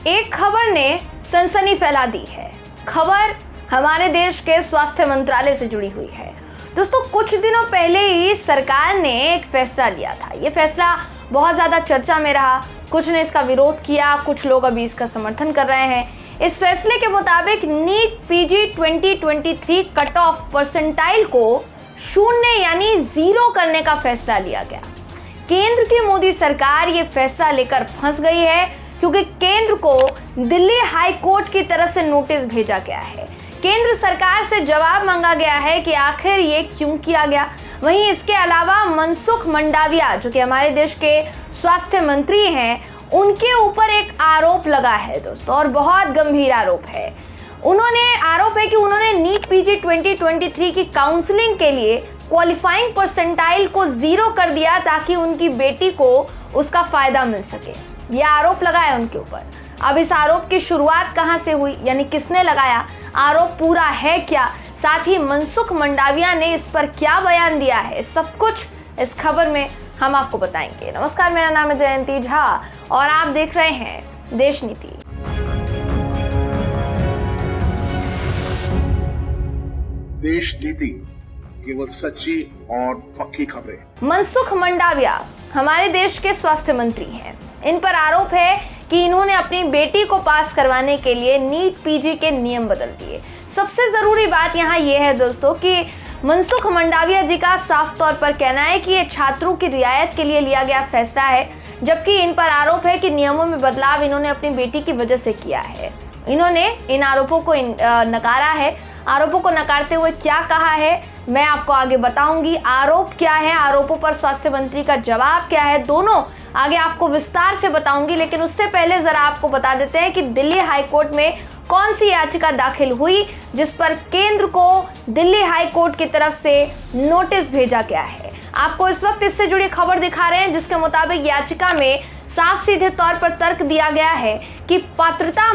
एक खबर ने सनसनी फैला दी है। खबर हमारे देश के स्वास्थ्य मंत्रालय से जुड़ी हुई है। दोस्तों, कुछ दिनों पहले ही सरकार ने एक फैसला लिया था। ये फैसला बहुत ज़्यादा चर्चा में रहा। कुछ ने इसका विरोध किया, कुछ लोग अभी इसका समर्थन कर रहे हैं। इस फैसले के मुताबिक NEET PG 2023 cut off percentile को 0 यानी 0 करने का फैसला लिया गया। केंद्र की मोदी सरकार ये फैसला लेकर फंस गई है, क्योंकि केंद्र को दिल्ली हाई कोर्ट की तरफ से नोटिस भेजा गया है। केंद्र सरकार से जवाब मांगा गया है कि आखिर ये क्यों किया गया। वहीं इसके अलावा मनसुख मंडाविया, जो कि हमारे देश के स्वास्थ्य मंत्री हैं, उनके ऊपर एक आरोप लगा है दोस्तों, और बहुत गंभीर आरोप है। आरोप है कि उन्होंने नीट पीजी 2023 की काउंसलिंग के लिए क्वालिफाइंग परसेंटाइल को 0 कर दिया ताकि उनकी बेटी को उसका फायदा मिल सके। यह आरोप लगा है उनके ऊपर। अब इस आरोप की शुरुआत कहां से हुई, यानी किसने लगाया, आरोप पूरा है क्या, साथ ही मनसुख मंडाविया ने इस पर क्या बयान दिया है, सब कुछ इस खबर में हम आपको बताएंगे। नमस्कार, मेरा नाम है जयंती झा और आप देख रहे हैं देश नीति। देश नीति, केवल सच्ची और पक्की खबरें। मनसुख मंडाविया हमारे देश के स्वास्थ्य मंत्री हैं। इन पर आरोप है कि इन्होंने अपनी बेटी को पास करवाने के लिए नीट पीजी के नियम बदल दिए। सबसे जरूरी बात यहाँ ये है दोस्तों कि मनसुख मंडाविया जी का साफ तौर पर कहना है कि ये छात्रों की रियायत के लिए लिया गया फैसला है, जबकि इन पर आरोप है कि नियमों में बदलाव इन्होंने अपनी बेटी की वजह से किया है। इन्होंने इन आरोपों को नकारा है। आरोपों को नकारते हुए क्या कहा है, मैं आपको आगे बताऊंगी। आरोप क्या है, आरोपों पर स्वास्थ्य मंत्री का जवाब क्या है, दोनों आगे आपको विस्तार से बताऊंगी। लेकिन उससे पहले जरा आपको बता देते हैं कि दिल्ली हाई कोर्ट में कौन सी याचिका दाखिल हुई, जिस पर केंद्र को दिल्ली हाई कोर्ट की तरफ से नोटिस भेजा गया है। आपको इस वक्त इससे जुड़ी खबर दिखा रहे हैं, जिसके मुताबिक याचिका में साफ सीधे तौर पर तर्क दिया गया है कि पात्रता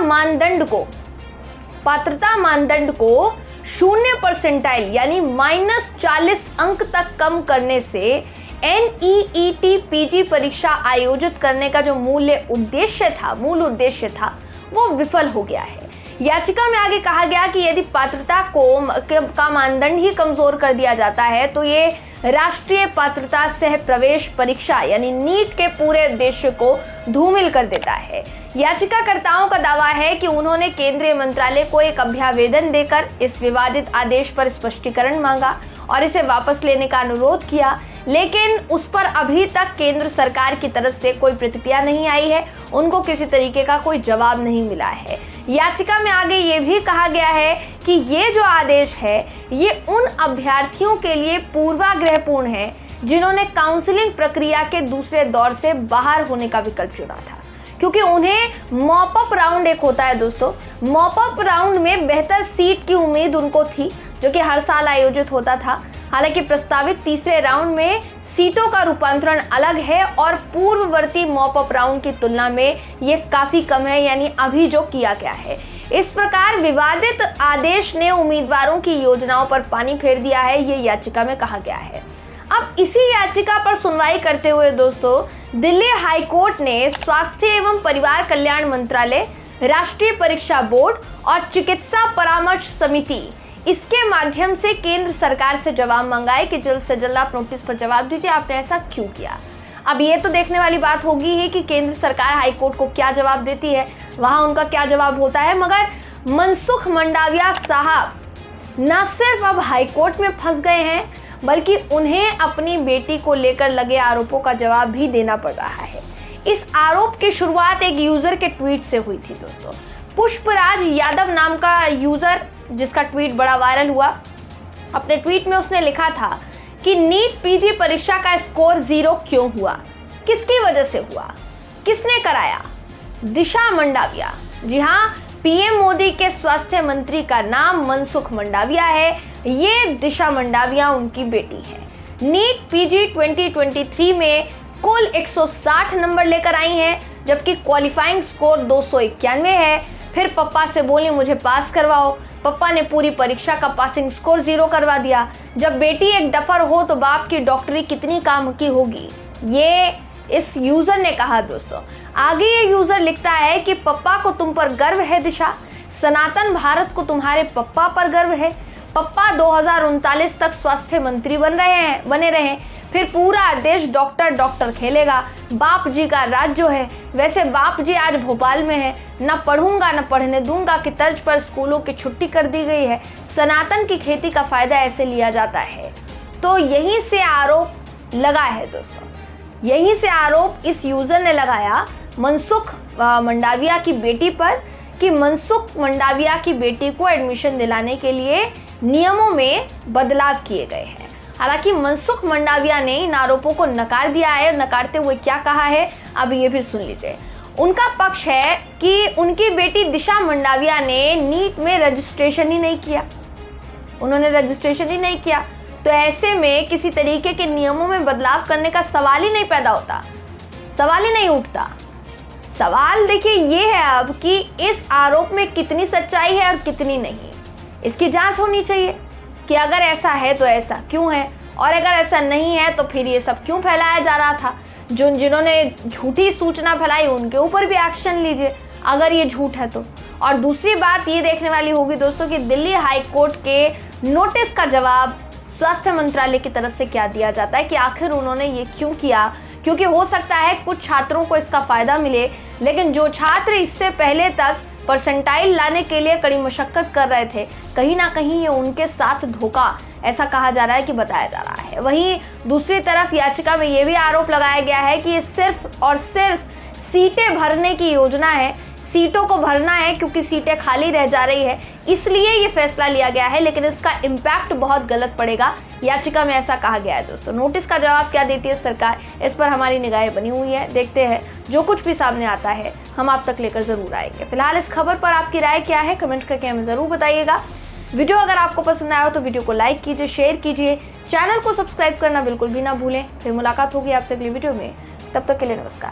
मानदंड को 0 परसेंटाइल यानी -40 अंक तक कम करने से NEET पीजी परीक्षा आयोजित करने का जो मूल उद्देश्य था वो विफल हो गया है। याचिका में आगे कहा गया कि यदि पात्रता का मानदंड ही कमजोर कर दिया जाता है तो ये राष्ट्रीय पात्रता सह प्रवेश परीक्षा यानी नीट के पूरे उद्देश्य को धूमिल कर देता है। याचिकाकर्ताओं का दावा है कि उन्होंने केंद्रीय मंत्रालय को एक अभ्यावेदन देकर इस विवादित आदेश पर स्पष्टीकरण मांगा और इसे वापस लेने का अनुरोध किया, लेकिन उस पर अभी तक केंद्र सरकार की तरफ से कोई प्रतिक्रिया नहीं आई है। उनको किसी तरीके का कोई जवाब नहीं मिला है। याचिका में आगे ये भी कहा गया है कि ये जो आदेश है ये उन अभ्यर्थियों के लिए पूर्वाग्रहपूर्ण है जिन्होंने काउंसलिंग प्रक्रिया के दूसरे दौर से बाहर होने का विकल्प चुना था, क्योंकि उन्हें मॉप अप राउंड एक होता है दोस्तों। मॉप अप राउंड में बेहतर सीट की उम्मीद उनको थी, जो कि हर साल आयोजित होता था। हालांकि प्रस्तावित तीसरे राउंड में सीटों का रूपांतरण अलग है और पूर्ववर्ती मॉप अप राउंड की तुलना में ये काफी कम है, यानी अभी जो किया गया है। इस प्रकार विवादित आदेश ने उम्मीदवारों की योजनाओं पर पानी फेर दिया है, ये याचिका में कहा गया है। अब इसी याचिका पर सुनवाई करते हुए दोस्तों दिल्ली हाई कोर्ट ने स्वास्थ्य एवं परिवार कल्याण मंत्रालय, राष्ट्रीय परीक्षा बोर्ड और चिकित्सा परामर्श समिति इसके माध्यम से केंद्र सरकार से जवाब मांगा है कि जल्द से जल्द आप नोटिस पर जवाब दीजिए, आपने ऐसा क्यों किया। अब ये तो देखने वाली बात होगी ही कि केंद्र सरकार हाई कोर्ट को क्या जवाब देती है, वहां उनका क्या जवाब होता है। मगर मनसुख मंडाविया साहब न सिर्फ अब हाई कोर्ट में फंस गए हैं, बल्कि उन्हें अपनी बेटी को लेकर लगे आरोपों का जवाब भी देना पड़ रहा है। इस आरोप की शुरुआत एक यूजर के ट्वीट से हुई थी दोस्तों। पुष्पराज यादव नाम का यूजर, जिसका ट्वीट बड़ा वायरल हुआ, अपने ट्वीट में उसने लिखा था कि नीट पीजी परीक्षा का स्कोर 0 क्यों हुआ, किसकी वजह से हुआ, किसने कराया। दिशा मंडाविया, जी हाँ, पीएम मोदी के स्वास्थ्य मंत्री का नाम मनसुख मंडाविया है। ये दिशा मंडाविया उनकी बेटी है। नीट पीजी 2023 में कुल 160 नंबर लेकर आई हैं, जबकि क्वालिफाइंग स्कोर 291 है। फिर पप्पा से बोली मुझे पास करवाओ, पप्पा ने पूरी परीक्षा का पासिंग स्कोर 0 करवा दिया। जब बेटी एक डफर हो तो बाप की डॉक्टरी कितनी काम की होगी। ये इस यूजर ने कहा दोस्तों। आगे ये यूजर लिखता है कि पप्पा को तुम पर गर्व है दिशा, सनातन भारत को तुम्हारे पप्पा पर गर्व है। पप्पा 2039 तक स्वास्थ्य मंत्री बने रहे, फिर पूरा देश डॉक्टर खेलेगा। बाप जी का राज जो है, वैसे बाप जी आज भोपाल में है। न पढ़ूंगा न पढ़ने दूंगा की तर्ज पर स्कूलों की छुट्टी कर दी गई है। सनातन की खेती का फायदा ऐसे लिया जाता है। तो यहीं से आरोप लगा है दोस्तों, यहीं से आरोप इस यूजर ने लगाया मनसुख मंडाविया की बेटी पर कि मनसुख मंडाविया की बेटी को एडमिशन दिलाने के लिए नियमों में बदलाव किए गए हैं। हालांकि मनसुख मंडाविया ने इन आरोपों को नकार दिया है और नकारते हुए क्या कहा है अब ये भी सुन लीजिए। उनका पक्ष है कि उनकी बेटी दिशा मंडाविया ने नीट में रजिस्ट्रेशन ही नहीं किया, उन्होंने रजिस्ट्रेशन ही नहीं किया। तो ऐसे में किसी तरीके के नियमों में बदलाव करने का सवाल ही नहीं पैदा होता, सवाल ही नहीं उठता। सवाल देखिए ये है अब कि इस आरोप में कितनी सच्चाई है और कितनी नहीं, इसकी जांच होनी चाहिए कि अगर ऐसा है तो ऐसा क्यों है, और अगर ऐसा नहीं है तो फिर ये सब क्यों फैलाया जा रहा था। जिन्होंने झूठी सूचना फैलाई उनके ऊपर भी एक्शन लीजिए अगर ये झूठ है तो। और दूसरी बात ये देखने वाली होगी दोस्तों कि दिल्ली हाई कोर्ट के नोटिस का जवाब स्वास्थ्य मंत्रालय की तरफ से क्या दिया जाता है कि आखिर उन्होंने ये क्यों किया। क्योंकि हो सकता है कुछ छात्रों को इसका फायदा मिले, लेकिन जो छात्र इससे पहले तक परसेंटाइल लाने के लिए कड़ी मशक्कत कर रहे थे, कहीं ना कहीं ये उनके साथ धोखा, ऐसा कहा जा रहा है कि बताया जा रहा है। वहीं दूसरी तरफ याचिका में ये भी आरोप लगाया गया है कि ये सिर्फ और सिर्फ सीटें भरने की योजना है, सीटों को भरना है क्योंकि सीटें खाली रह जा रही है, इसलिए ये फैसला लिया गया है, लेकिन इसका इम्पैक्ट बहुत गलत पड़ेगा, याचिका में ऐसा कहा गया है दोस्तों। नोटिस का जवाब क्या देती है सरकार, इस पर हमारी निगाहें बनी हुई है, देखते हैं जो कुछ भी सामने आता है हम आप तक लेकर जरूर आएंगे। फिलहाल इस खबर पर आपकी राय क्या है कमेंट करके हमें जरूर बताइएगा। वीडियो अगर आपको पसंद आया हो तो वीडियो को लाइक कीजिए, शेयर कीजिए, चैनल को सब्सक्राइब करना बिल्कुल भी ना भूलें। फिर मुलाकात होगी आपसे अगली वीडियो में, तब तक के लिए नमस्कार।